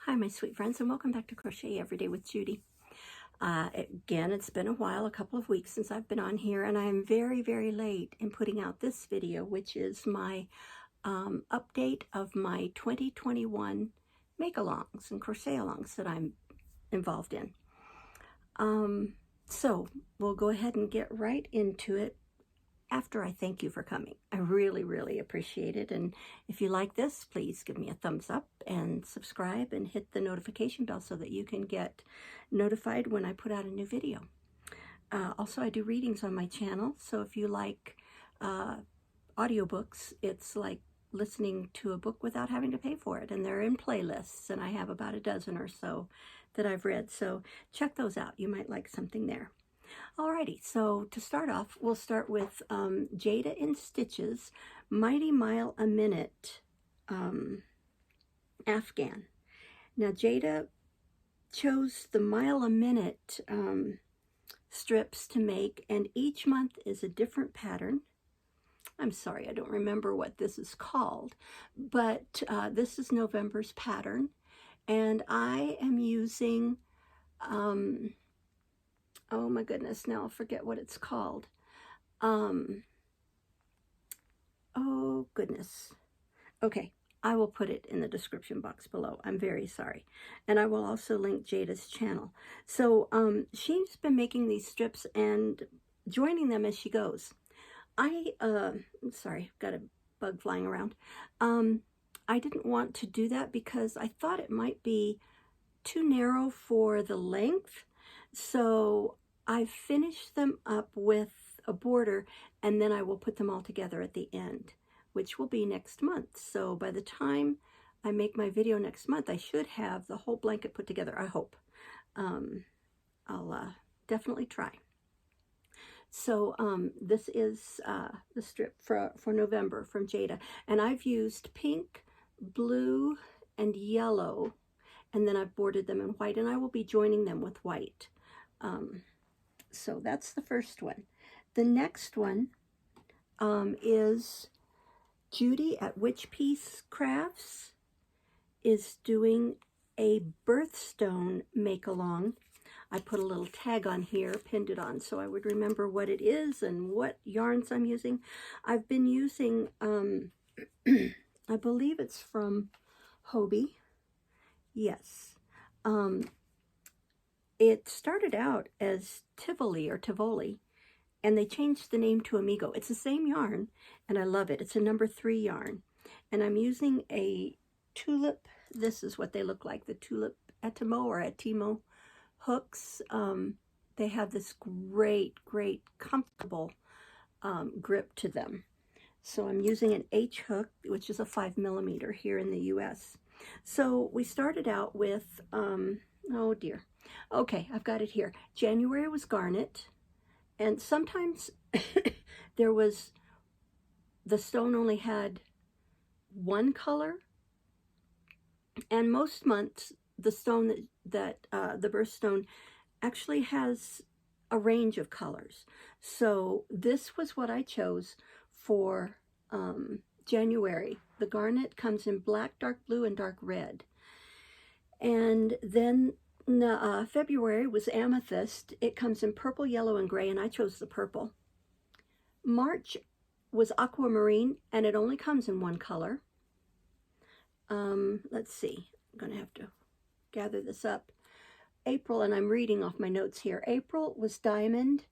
Hi, my sweet friends, and welcome back to Crochet Every Day with Judy. Again, it's been a while, a couple of weeks since I've been on here, and I am very, very late in putting out this video, which is my update of my 2021 make-alongs and crochet-alongs that I'm involved in. So we'll go ahead and get right into it after I thank you for coming. I really, really appreciate it. And if you like this, please give me a thumbs up and subscribe and hit the notification bell so that you can get notified when I put out a new video. Also, I do readings on my channel. So if you like audiobooks, it's like listening to a book without having to pay for it. And they're in playlists, and I have about a dozen or so that I've read. So check those out. You might like something there. Alrighty, so to start off, we'll start with Jada in Stitches, Mighty Mile a Minute Afghan. Now, Jada chose the Mile a Minute strips to make, and each month is a different pattern. I'm sorry, I don't remember what this is called, but this is November's pattern, and I am using... oh my goodness, now I'll forget what it's called. Oh goodness. Okay, I will put it in the description box below. I'm very sorry. And I will also link Jada's channel. So she's been making these strips and joining them as she goes. I'm sorry, got a bug flying around. I didn't want to do that because I thought it might be too narrow for the length. So I finished them up with a border, and then I will put them all together at the end, which will be next month. So by the time I make my video next month, I should have the whole blanket put together, I hope. I'll definitely try. So this is the strip for November from Jada, and I've used pink, blue, and yellow, and then I've bordered them in white, and I will be joining them with white. So that's the first one. The next one is Judy at Witch Piece Crafts is doing a birthstone make-along. I put a little tag on here, pinned it on, so I would remember what it is and what yarns I'm using. I've been using, I believe it's from Hobie. Yes. It started out as Tivoli or Tivoli, and they changed the name to Amigo. It's the same yarn, and I love it. It's a number 3 yarn, and I'm using a tulip. This is what they look like, the tulip Etimo or Etimo hooks. They have this great, great, comfortable grip to them. So I'm using an H hook, which is a 5mm here in the US. So we started out with, oh dear. Okay, I've got it here. January was garnet, and sometimes there was, the stone only had one color, and most months the stone the birthstone actually has a range of colors. So this was what I chose for January. The garnet comes in black, dark blue, and dark red. And then February was amethyst. It comes in purple, yellow, and gray, and I chose the purple. March was aquamarine, and it only comes in one color. Let's see. I'm going to have to gather this up. April, and I'm reading off my notes here. April was diamond,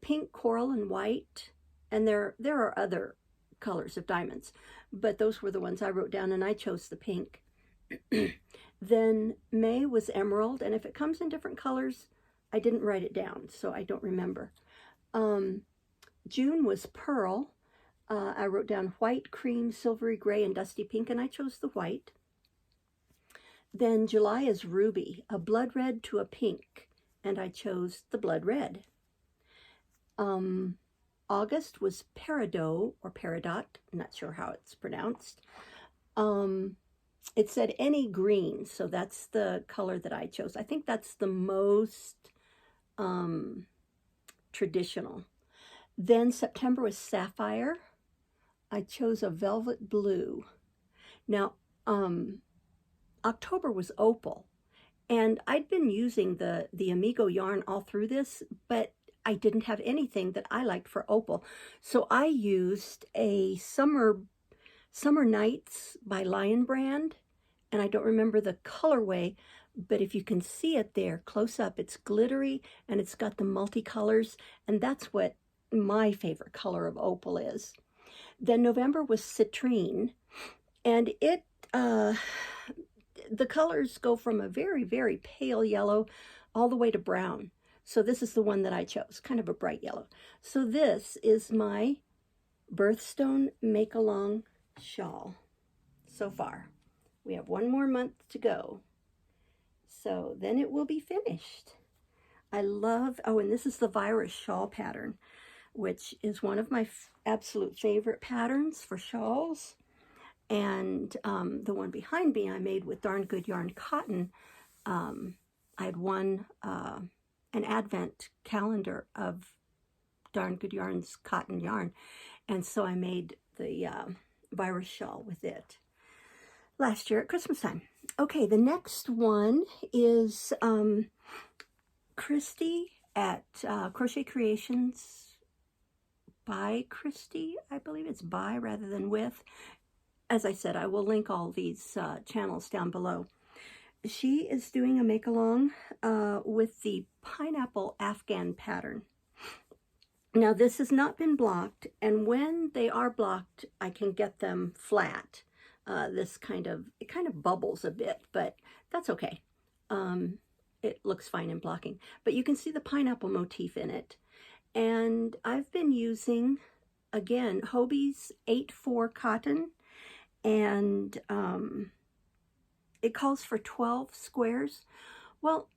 pink, coral, and white. And there are other colors of diamonds, but those were the ones I wrote down, and I chose the pink. Then May was emerald, and if it comes in different colors, I didn't write it down, so I don't remember. June was pearl. I wrote down white, cream, silvery gray, and dusty pink, and I chose the white. Then July is ruby, a blood red to a pink, and I chose the blood red. August was peridot or peridot, I'm not sure how it's pronounced. It said any green, so that's the color that I chose. I think that's the most traditional. Then September was sapphire. I chose a velvet blue. Now, October was opal. And I'd been using the Amigo yarn all through this, but I didn't have anything that I liked for opal. So I used a Summer Nights by Lion Brand, and I don't remember the colorway, but if you can see it there close up, it's glittery and it's got the multicolors, and that's what my favorite color of opal is. Then November was Citrine, and it the colors go from a very, very pale yellow all the way to brown. So this is the one that I chose, kind of a bright yellow. So this is my birthstone make-along shawl so far. We have one more month to go. So then it will be finished. I love, oh, and this is the virus shawl pattern, which is one of my absolute favorite patterns for shawls. And the one behind me I made with Darn Good Yarn cotton. I had won an advent calendar of Darn Good Yarn's cotton yarn, and so I made the virus shawl with it last year at Christmas time. Okay, the next one is Christy at Crochet Creations by Christy. I believe it's by rather than with. As I said, I will link all these channels down below. She is doing a make-along with the pineapple Afghan pattern. Now, this has not been blocked, and when they are blocked, I can get them flat. It kind of bubbles a bit, but that's okay. It looks fine in blocking. But you can see the pineapple motif in it. And I've been using, again, Hobie's 8-4 cotton. And it calls for 12 squares. Well,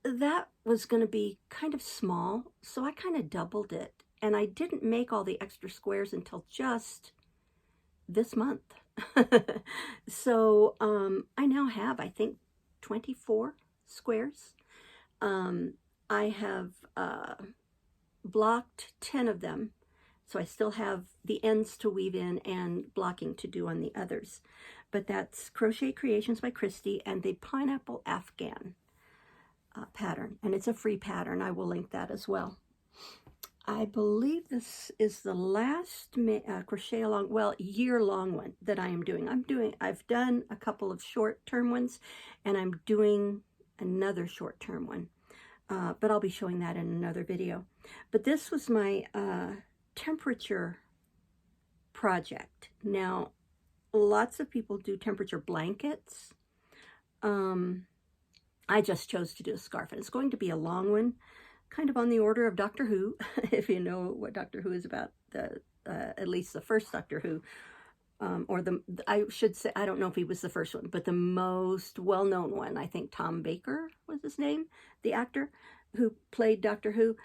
that was going to be kind of small, so I kind of doubled it. And I didn't make all the extra squares until just this month. So I now have, I think, 24 squares. I have blocked 10 of them. So I still have the ends to weave in and blocking to do on the others. But that's Crochet Creations by Christy and the Pineapple Afghan pattern. And it's a free pattern. I will link that as well. I believe this is the last crochet along, well, year-long one that I am doing. I've done a couple of short-term ones, and I'm doing another short-term one. But I'll be showing that in another video. But this was my temperature project. Now, lots of people do temperature blankets. I just chose to do a scarf, and it's going to be a long one, kind of on the order of Doctor Who, if you know what Doctor Who is about, at least the first Doctor Who, I should say, I don't know if he was the first one, but the most well-known one, I think Tom Baker was his name, the actor who played Doctor Who.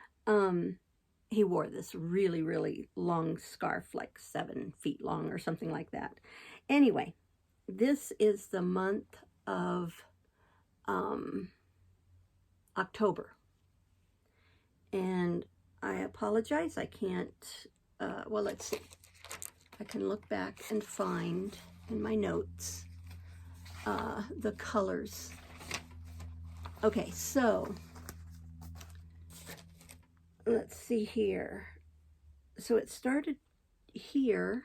He wore this really, really long scarf, like 7 feet long or something like that. Anyway, this is the month of October. And I apologize, I can't, well, let's see. I can look back and find in my notes the colors. Okay, so let's see here. So it started here,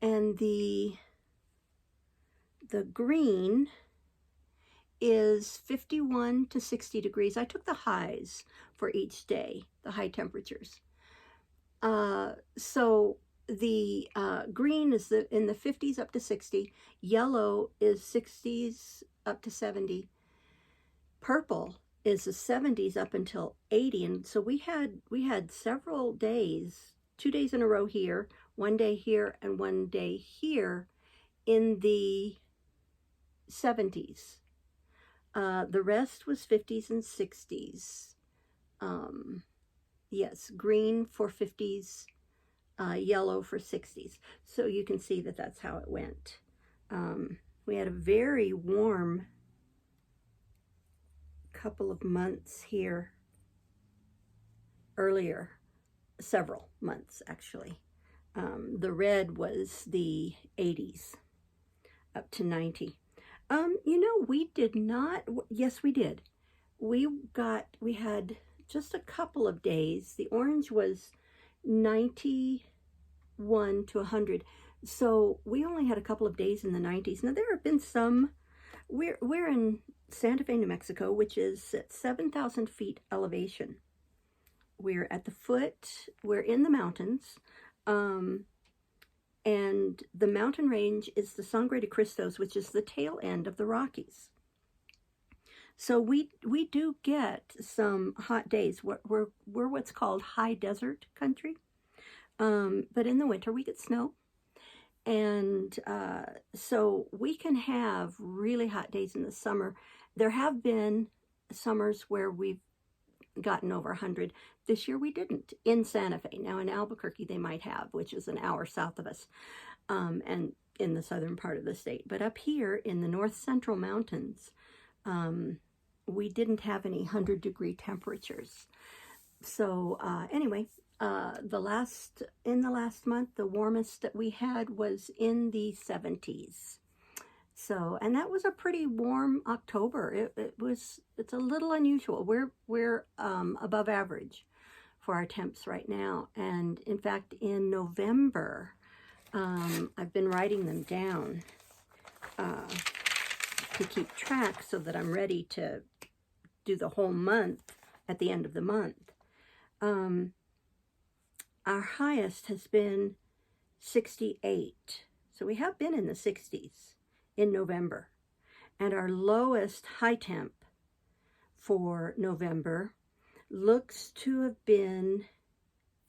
and the green is 51 to 60 degrees. I took the highs for each day, the high temperatures. So the green is in the 50s up to 60. Yellow is 60s up to 70. Purple is the 70s up until 80. And so we had several days, 2 days in a row here, 1 day here, and 1 day here in the 70s. The rest was 50s and 60s. Yes, green for 50s, yellow for 60s. So you can see that that's how it went. We had a very warm couple of months here earlier, several months actually. The red was the 80s up to 90. We did not. Yes, we did. We had just a couple of days. The orange was 91 to 100. So we only had a couple of days in the 90s. Now there have been some. We're in Santa Fe, New Mexico, which is at 7,000 feet elevation. We're at the foot. We're in the mountains. And the mountain range is the Sangre de Cristos, which is the tail end of the Rockies. So we do get some hot days. We're what's called high desert country, but in the winter we get snow, and so we can have really hot days in the summer. There have been summers where we've gotten over 100. This year we didn't in Santa Fe. Now in Albuquerque they might have, which is an hour south of us, and in the southern part of the state. But up here in the north central mountains, we didn't have any 100-degree temperatures. So anyway, in the last month, the warmest that we had was in the 70s. So, and that was a pretty warm October. It's a little unusual. We're above average for our temps right now. And in fact, in November, I've been writing them down to keep track so that I'm ready to do the whole month at the end of the month. Our highest has been 68. So we have been in the 60s in November. And our lowest high temp for November looks to have been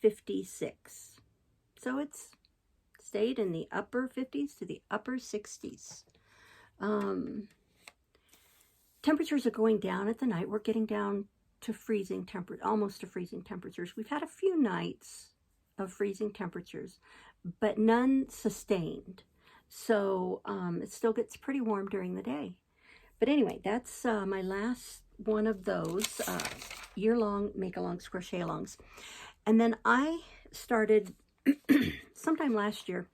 56. So it's stayed in the upper 50s to the upper 60s. Temperatures are going down at the night. We're getting down to freezing almost to freezing temperatures. We've had a few nights of freezing temperatures, but none sustained. So it still gets pretty warm during the day. But anyway, that's my last one of those year-long make-alongs, crochet-alongs. And then I started sometime last year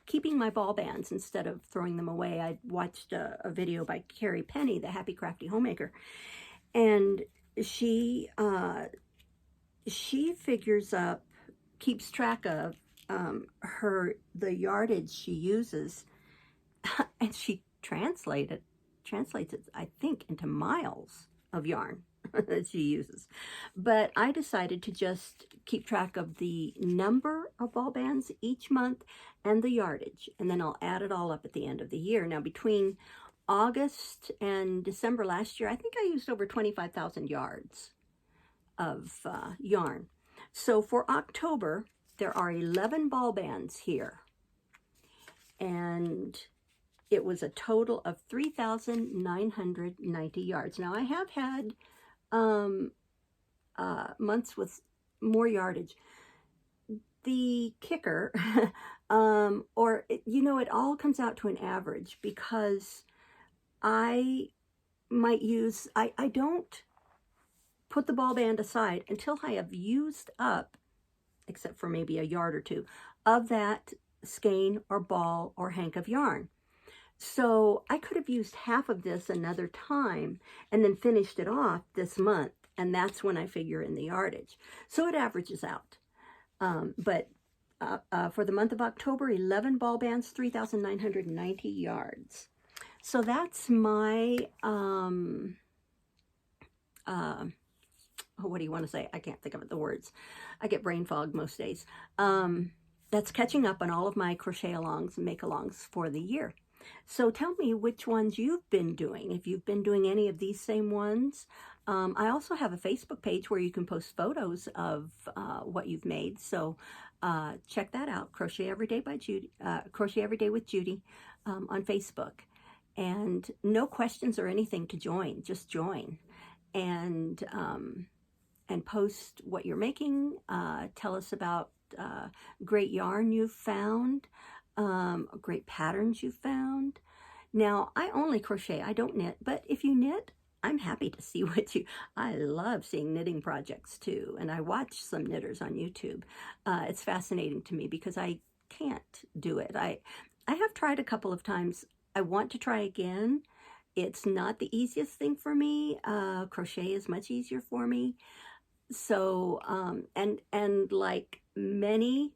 keeping my ball bands instead of throwing them away. I watched a video by Carrie Penny, the Happy Crafty Homemaker, and she keeps track of the yardage she uses, and she translates it, I think, into miles of yarn that she uses. But I decided to just keep track of the number of ball bands each month and the yardage, and then I'll add it all up at the end of the year. Now, between August and December last year, I think I used over 25,000 yards of yarn. So for October, there are 11 ball bands here, and it was a total of 3,990 yards. Now, I have had months with more yardage. The kicker, it all comes out to an average, because I don't put the ball band aside until I have used up, except for maybe a yard or two, of that skein or ball or hank of yarn. So I could have used half of this another time and then finished it off this month, and that's when I figure in the yardage. So it averages out. But for the month of October, 11 ball bands, 3,990 yards. So that's my, what do you want to say? I can't think of the words. I get brain fog most days. That's catching up on all of my crochet-alongs and make-alongs for the year. So tell me which ones you've been doing, if you've been doing any of these same ones. I also have a Facebook page where you can post photos of what you've made. So check that out, Crochet Every Day by Judy, Crochet Every Day with Judy on Facebook. And no questions or anything to join, just join. And post what you're making. Tell us about great yarn you've found, great patterns you've found. Now, I only crochet, I don't knit, but if you knit, I'm happy to see I love seeing knitting projects too, and I watch some knitters on YouTube. It's fascinating to me because I can't do it. I have tried a couple of times. I want to try again. It's not the easiest thing for me. Crochet is much easier for me. So, and like many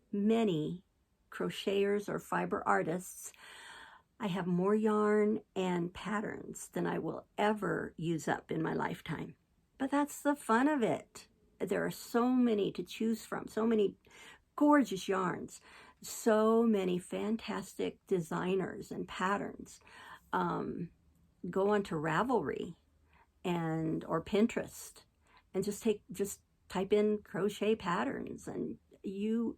crocheters or fiber artists, I have more yarn and patterns than I will ever use up in my lifetime. But that's the fun of it. There are so many to choose from, so many gorgeous yarns, so many fantastic designers and patterns. Go onto Ravelry or Pinterest and just type in crochet patterns, and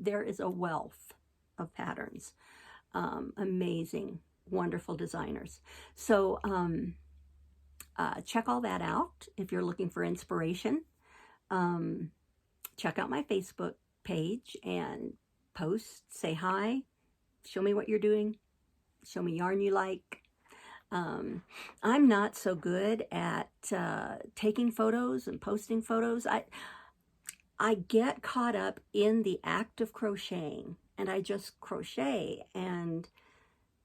there is a wealth of patterns. Amazing, wonderful designers. So check all that out if you're looking for inspiration. Check out my Facebook page and post, say hi, show me what you're doing, show me yarn you like. I'm not so good at taking photos and posting photos. I get caught up in the act of crocheting, and I just crochet, and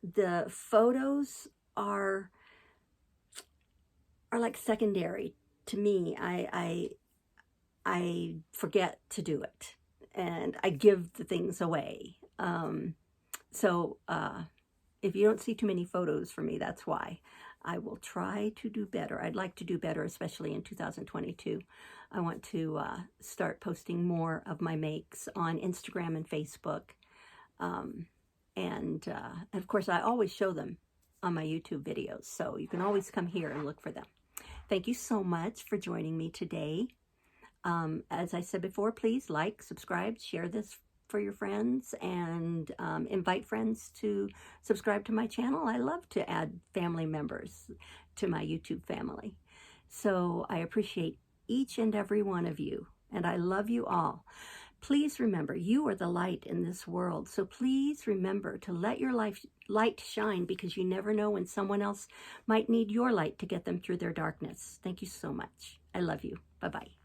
the photos are like secondary to me. I forget to do it, and I give the things away. So if you don't see too many photos from me, that's why. I will try to do better. I'd like to do better, especially in 2022. I want to start posting more of my makes on Instagram and Facebook. And of course, I always show them on my YouTube videos, so you can always come here and look for them. Thank you so much for joining me today. As I said before, please like, subscribe, share this for your friends, and invite friends to subscribe to my channel. I love to add family members to my YouTube family. So I appreciate each and every one of you, and I love you all. Please remember, you are the light in this world. So please remember to let your light shine, because you never know when someone else might need your light to get them through their darkness. Thank you so much. I love you. Bye-bye.